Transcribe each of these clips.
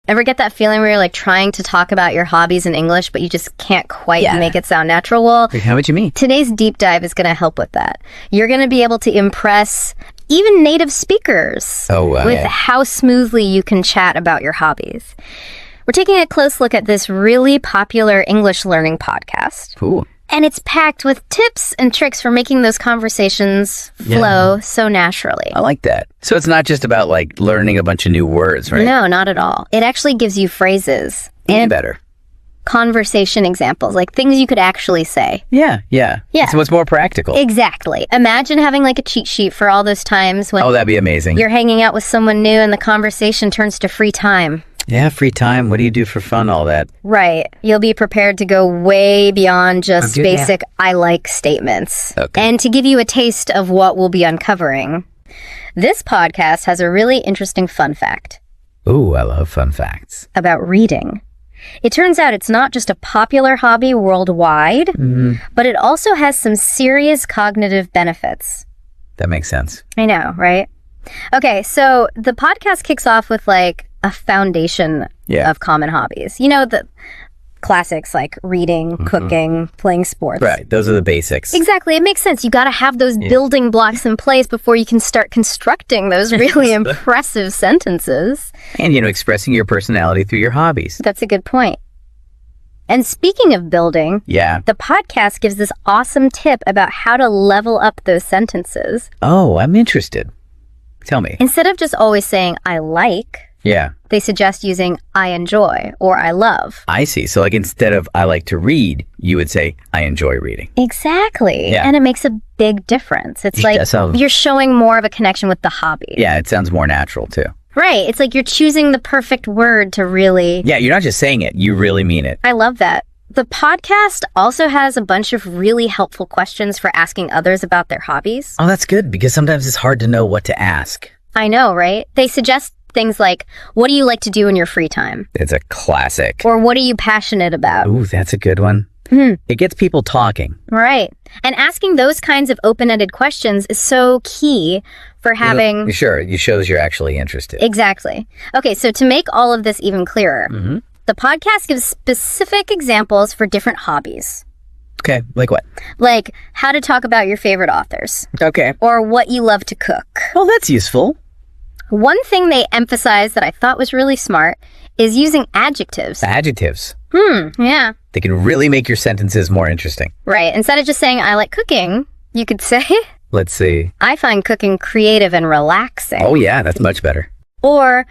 Ever get that feeling where you're like trying to talk about your hobbies in English, but you just can't quite make it sound natural? Well, how would you mean? Today's deep dive is going to help with that. You're going to be able to impress even native speakers with how smoothly you can chat about your hobbies. We're taking a close look at this really popular English learning podcast. Cool. And it's packed with tips and tricks for making those conversations flow so naturally. I like that. So it's not just about like learning a bunch of new words, right? No, not at all. It actually gives you phrases and better conversation examples, like things you could actually say. Yeah. So it's more practical. Exactly. Imagine having like a cheat sheet for all those times when that'd be amazing. You're hanging out with someone new and the conversation turns to free time. Yeah, free time. What do you do for fun? All that. Right. You'll be prepared to go way beyond just basic I like statements. Okay. And to give you a taste of what we'll be uncovering, this podcast has a really interesting fun fact. Ooh, I love fun facts. About reading. It turns out it's not just a popular hobby worldwide, but it also has some serious cognitive benefits. That makes sense. I know, right? Okay, so the podcast kicks off with like a foundation of common hobbies. You know, the classics like reading, cooking, playing sports. Right, those are the basics. Exactly, it makes sense. You got to have those building blocks in place before you can start constructing those really impressive sentences. And, expressing your personality through your hobbies. That's a good point. And speaking of building, the podcast gives this awesome tip about how to level up those sentences. Oh, I'm interested. Tell me. Instead of just always saying, I like, they suggest using I enjoy or I love. I see. So like instead of I like to read, you would say I enjoy reading. Exactly. Yeah. And it makes a big difference. It's like you're showing more of a connection with the hobby. Yeah, it sounds more natural too. Right. It's like you're choosing the perfect word to really... Yeah, you're not just saying it. You really mean it. I love that. The podcast also has a bunch of really helpful questions for asking others about their hobbies. Oh, that's good because sometimes it's hard to know what to ask. I know, right? They suggest things like, what do you like to do in your free time? It's a classic. Or what are you passionate about? Ooh, that's a good one. It gets people talking. Right. And asking those kinds of open-ended questions is so key for having... Sure, it shows you're actually interested. Exactly. Okay, so to make all of this even clearer, the podcast gives specific examples for different hobbies. Okay, like what? Like how to talk about your favorite authors. Okay. Or what you love to cook. Well, that's useful. One thing they emphasize that I thought was really smart is using adjectives. Adjectives. Yeah. They can really make your sentences more interesting. Right. Instead of just saying, I like cooking, you could say... Let's see. I find cooking creative and relaxing. Oh, yeah, that's much better. Or,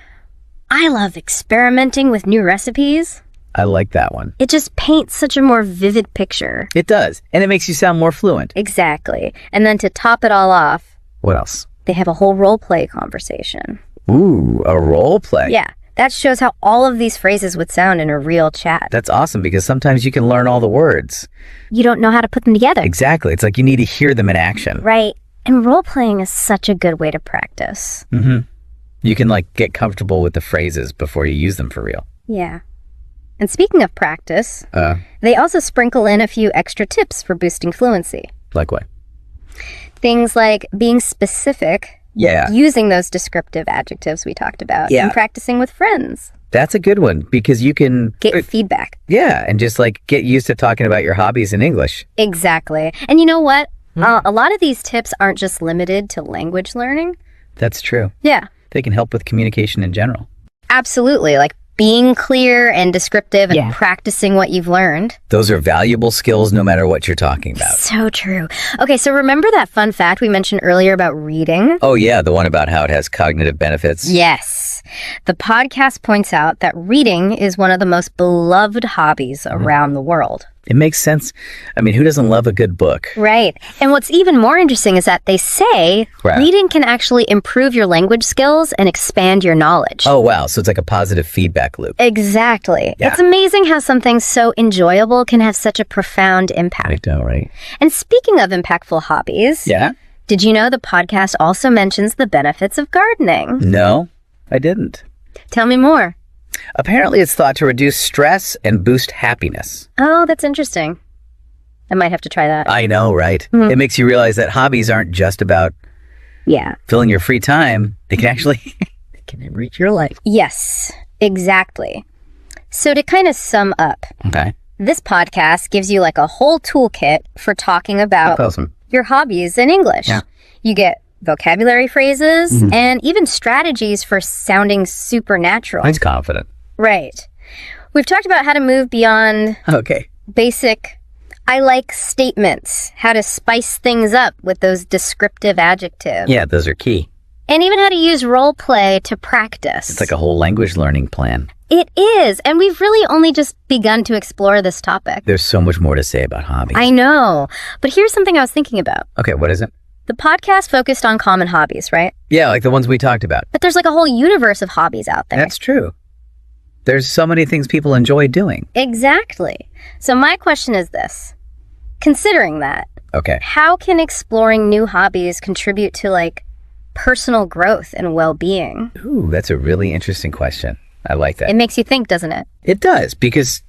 I love experimenting with new recipes. I like that one. It just paints such a more vivid picture. It does. And it makes you sound more fluent. Exactly. And then to top it all off... What else? They have a whole role play conversation. Ooh, a role play. Yeah. That shows how all of these phrases would sound in a real chat. That's awesome because sometimes you can learn all the words. You don't know how to put them together. Exactly. It's like you need to hear them in action. Right. And role-playing is such a good way to practice. You can like get comfortable with the phrases before you use them for real. Yeah. And speaking of practice, they also sprinkle in a few extra tips for boosting fluency. Like what? Things like being specific. Yeah. Using those descriptive adjectives we talked about. Yeah. And practicing with friends. That's a good one because you can... Get feedback. Yeah, and just like get used to talking about your hobbies in English. Exactly. And you know what? A lot of these tips aren't just limited to language learning. That's true. Yeah. They can help with communication in general. Absolutely. Like being clear and descriptive and practicing what you've learned. Those are valuable skills no matter what you're talking about. So true. Okay, so remember that fun fact we mentioned earlier about reading? Oh yeah, the one about how it has cognitive benefits? Yes. The podcast points out that reading is one of the most beloved hobbies around the world. It makes sense. I mean, who doesn't love a good book? Right. And what's even more interesting is that they say reading can actually improve your language skills and expand your knowledge. Oh, wow. So it's like a positive feedback loop. Exactly. Yeah. It's amazing how something so enjoyable can have such a profound impact. I know, right? And speaking of impactful hobbies, did you know the podcast also mentions the benefits of gardening? No, I didn't. Tell me more. Apparently, it's thought to reduce stress and boost happiness. Oh, that's interesting. I might have to try that. I know, right? It makes you realize that hobbies aren't just about filling your free time. They can actually they can enrich your life. Yes. Exactly. So to kind of sum up, this podcast gives you like a whole toolkit for talking about your hobbies in English. Yeah. You get vocabulary phrases and even strategies for sounding supernatural. Mine's confident. Right. We've talked about how to move beyond basic I like statements, how to spice things up with those descriptive adjectives. Yeah, those are key. And even how to use role play to practice. It's like a whole language learning plan. It is. And we've really only just begun to explore this topic. There's so much more to say about hobbies. I know. But here's something I was thinking about. Okay, what is it? The podcast focused on common hobbies, right? Yeah, like the ones we talked about. But there's like a whole universe of hobbies out there. That's true. There's so many things people enjoy doing. Exactly. So my question is this. Considering that, how can exploring new hobbies contribute to like personal growth and well-being? Ooh, that's a really interesting question. I like that. It makes you think, doesn't it? It does, because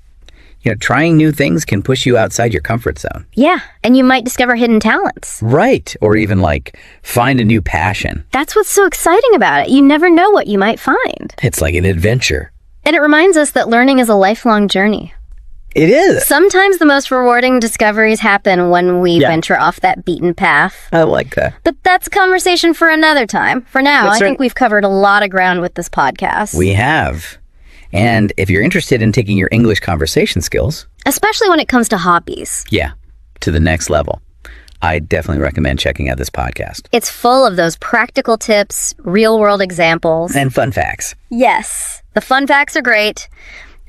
trying new things can push you outside your comfort zone. Yeah, and you might discover hidden talents. Right, or even like find a new passion. That's what's so exciting about it. You never know what you might find. It's like an adventure. And it reminds us that learning is a lifelong journey. It is. Sometimes the most rewarding discoveries happen when we venture off that beaten path. I like that. But that's a conversation for another time. For now, I think we've covered a lot of ground with this podcast. We have. And if you're interested in taking your English conversation skills, especially when it comes to hobbies, to the next level, I definitely recommend checking out this podcast. It's full of those practical tips, real-world examples. And fun facts. Yes, the fun facts are great.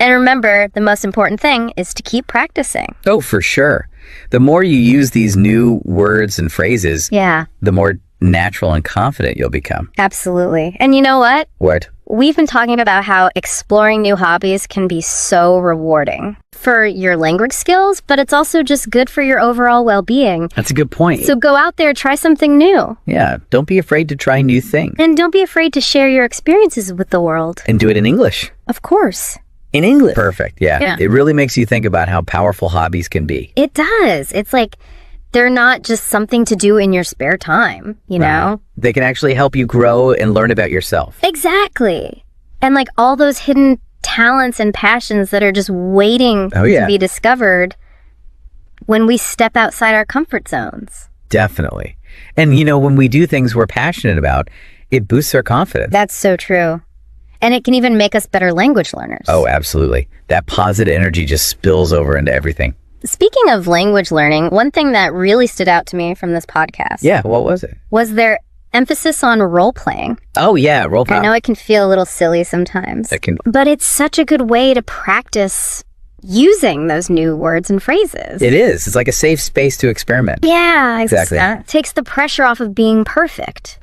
And remember, the most important thing is to keep practicing. Oh, for sure. The more you use these new words and phrases, the more natural and confident you'll become. Absolutely. And you know what? What? We've been talking about how exploring new hobbies can be so rewarding for your language skills, but it's also just good for your overall well-being. That's a good point. So go out there, try something new. Yeah, don't be afraid to try new things. And don't be afraid to share your experiences with the world. And do it in English. Of course. In English. Perfect, yeah. It really makes you think about how powerful hobbies can be. It does. It's like they're not just something to do in your spare time, you know? They can actually help you grow and learn about yourself. Exactly. And like all those hidden talents and passions that are just waiting to be discovered when we step outside our comfort zones. Definitely. And when we do things we're passionate about, it boosts our confidence. That's so true. And it can even make us better language learners. Oh, absolutely. That positive energy just spills over into everything. Speaking of language learning, one thing that really stood out to me from this podcast. Yeah, what was it? Was their emphasis on role-playing. Oh, yeah, role-playing. I know it can feel a little silly sometimes. But it's such a good way to practice using those new words and phrases. It is. It's like a safe space to experiment. Yeah, exactly. It takes the pressure off of being perfect.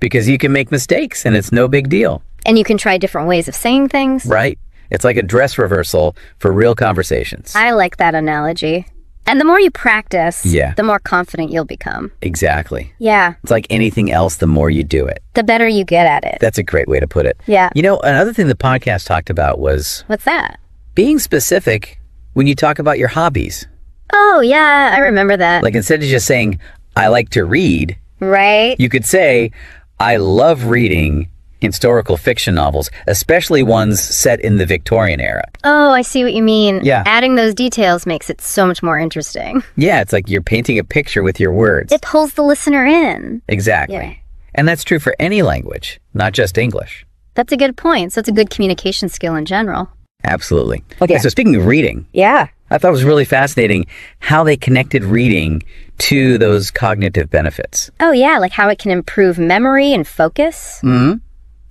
Because you can make mistakes and it's no big deal. And you can try different ways of saying things. Right. It's like a dress rehearsal for real conversations. I like that analogy. And the more you practice, the more confident you'll become. Exactly. Yeah. It's like anything else, the more you do it, the better you get at it. That's a great way to put it. Yeah. Another thing the podcast talked about was... What's that? Being specific when you talk about your hobbies. Oh, yeah, I remember that. Like instead of just saying, I like to read... Right. You could say, I love reading historical fiction novels, especially ones set in the Victorian era. Oh, I see what you mean. Yeah. Adding those details makes it so much more interesting. Yeah, it's like you're painting a picture with your words. It pulls the listener in. Exactly. Yeah. And that's true for any language, not just English. That's a good point. So it's a good communication skill in general. Absolutely. Okay, so speaking of reading. Yeah. I thought it was really fascinating how they connected reading to those cognitive benefits. Oh, yeah, like how it can improve memory and focus. And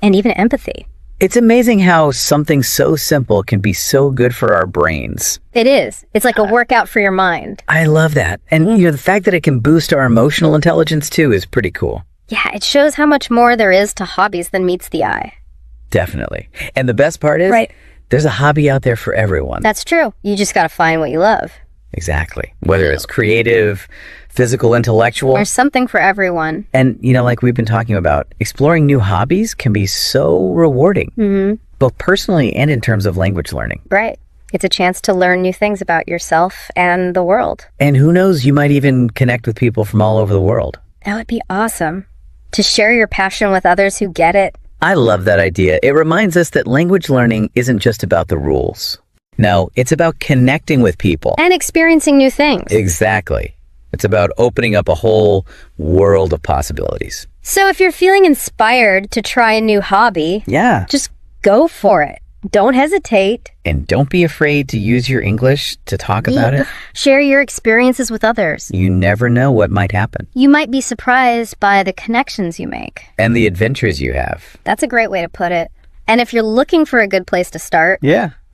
even empathy. It's amazing how something so simple can be so good for our brains. It is. It's like a workout for your mind. I love that. And the fact that it can boost our emotional intelligence too is pretty cool. Yeah, it shows how much more there is to hobbies than meets the eye. Definitely. And the best part is, there's a hobby out there for everyone. That's true. You just got to find what you love. Exactly. Whether it's creative, physical, intellectual. There's something for everyone. And, like we've been talking about, exploring new hobbies can be so rewarding, both personally and in terms of language learning. Right. It's a chance to learn new things about yourself and the world. And who knows, you might even connect with people from all over the world. That would be awesome. To share your passion with others who get it I love that idea. It reminds us that language learning isn't just about the rules. No, it's about connecting with people. And experiencing new things. Exactly. It's about opening up a whole world of possibilities. So if you're feeling inspired to try a new hobby, just go for it. Don't hesitate. And don't be afraid to use your English to talk about it. Share your experiences with others. You never know what might happen. You might be surprised by the connections you make. And the adventures you have. That's a great way to put it. And if you're looking for a good place to start,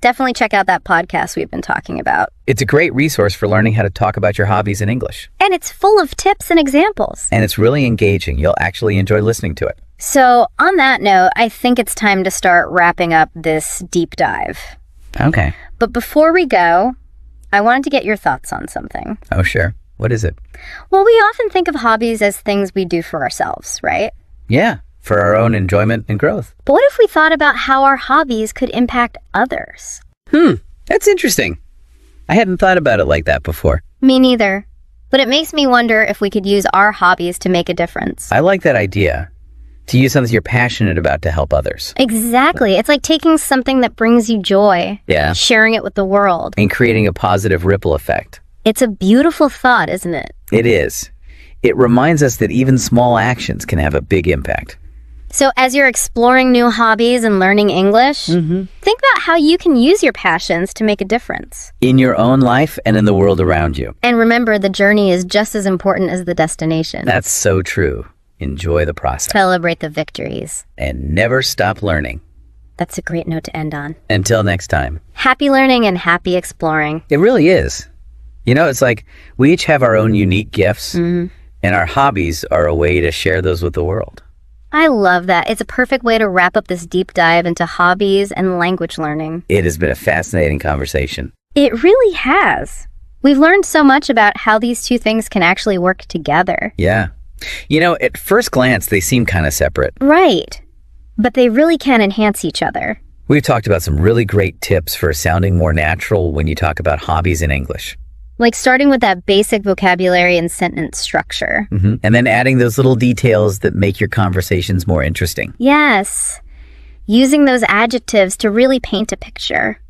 definitely check out that podcast we've been talking about. It's a great resource for learning how to talk about your hobbies in English. And it's full of tips and examples. And it's really engaging. You'll actually enjoy listening to it. So on that note, I think it's time to start wrapping up this deep dive. Okay. But before we go, I wanted to get your thoughts on something. Oh, sure. What is it? Well, we often think of hobbies as things we do for ourselves, right? Yeah, for our own enjoyment and growth. But what if we thought about how our hobbies could impact others? That's interesting. I hadn't thought about it like that before. Me neither. But it makes me wonder if we could use our hobbies to make a difference. I like that idea. To use something you're passionate about to help others. Exactly. It's like taking something that brings you joy, sharing it with the world, and creating a positive ripple effect. It's a beautiful thought, isn't it? It is. It reminds us that even small actions can have a big impact. So as you're exploring new hobbies and learning English, think about how you can use your passions to make a difference. In your own life and in the world around you. And remember, the journey is just as important as the destination. That's so true. Enjoy the process. Celebrate the victories. And never stop learning. That's a great note to end on. Until next time. Happy learning and happy exploring. It really is. You know, it's like we each have our own unique gifts, and our hobbies are a way to share those with the world. I love that. It's a perfect way to wrap up this deep dive into hobbies and language learning. It has been a fascinating conversation. It really has. We've learned so much about how these two things can actually work together. Yeah. You know, at first glance, they seem kind of separate. Right. But they really can enhance each other. We've talked about some really great tips for sounding more natural when you talk about hobbies in English. Like starting with that basic vocabulary and sentence structure. And then adding those little details that make your conversations more interesting. Yes. Using those adjectives to really paint a picture.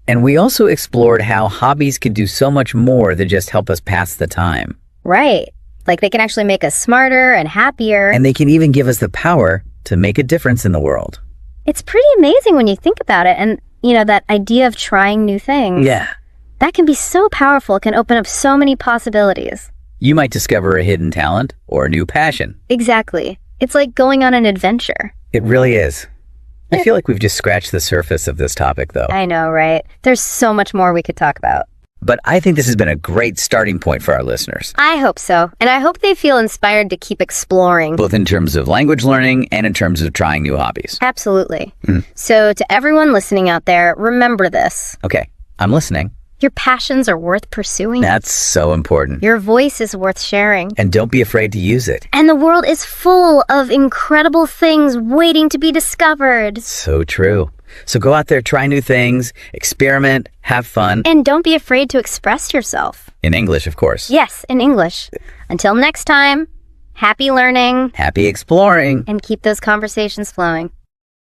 And we also explored how hobbies can do so much more than just help us pass the time. Right. Like they can actually make us smarter and happier. And they can even give us the power to make a difference in the world. It's pretty amazing when you think about it. And, you know, that idea of trying new things. Yeah. That can be so powerful. It can open up so many possibilities. You might discover a hidden talent or a new passion. Exactly. It's like going on an adventure. It really is. I feel like we've just scratched the surface of this topic, though. I know, right? There's so much more we could talk about. But I think this has been a great starting point for our listeners. I hope so. And I hope they feel inspired to keep exploring. Both in terms of language learning and in terms of trying new hobbies. Absolutely. So to everyone listening out there, remember this. Okay, I'm listening. Your passions are worth pursuing. That's so important. Your voice is worth sharing. And don't be afraid to use it. And the world is full of incredible things waiting to be discovered. So true. So go out there, try new things, experiment, have fun. And don't be afraid to express yourself. In English, of course. Yes, in English. Until next time, happy learning. Happy exploring. And keep those conversations flowing.